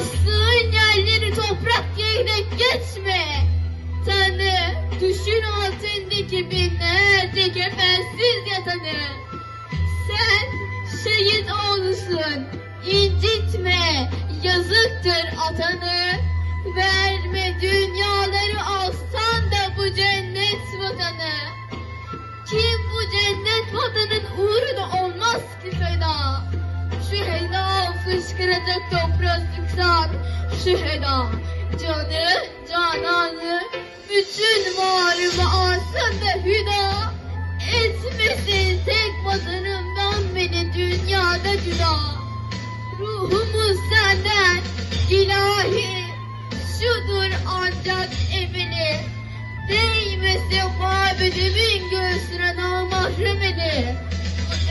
Bastığın yerleri toprak diyerek geçme. Tanrı, düşün altındaki binlerce kefensiz yatanı. Sen şehit oğlusun, incitme, yazıktır atanı. Verme dünyaları alsan da bu cennet vatanı. Kim bu cennet vatanın uğruna olmaz ki feda. Şüheda fışkıracak toprağa sıksan. Şüheda canı, cananı, bütün varımı alsın da hüda. Etmesin tek vatanımdan beni dünyada cüda. Ruhumuz senden ilahi, şudur ancak ebedi. Değmesin mabedimin göğsüne namahrem edi.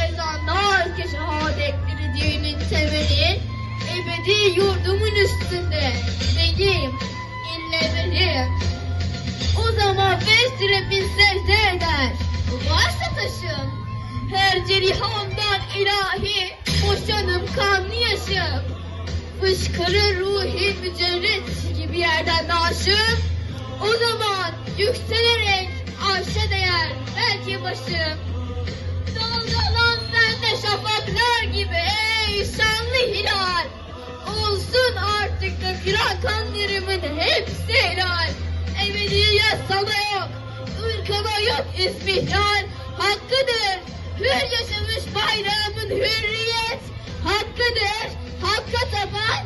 Ezanlar ki şehadetleri dinin temeli. Ebedi yurdumun üstünde benim illemelim. O zaman beş bin secde eder. Varsa taşım, her cerihamdan ilahi, boşanım kanlı yaşım. Fışkırır ruhi mücerret gibi yerden naşım. O zaman yükselerek arşa değer belki başım. Dalgalan sende şafaklar gibi ey şanlı hilal. Olsun artık dökülen kanlarımın hepsi helal. Ebediyet sana yok, ırkıma yok ismihlal. Hakkıdır hür yaşamış bayrağımın hürriyet. Hakkıdır hakka tapan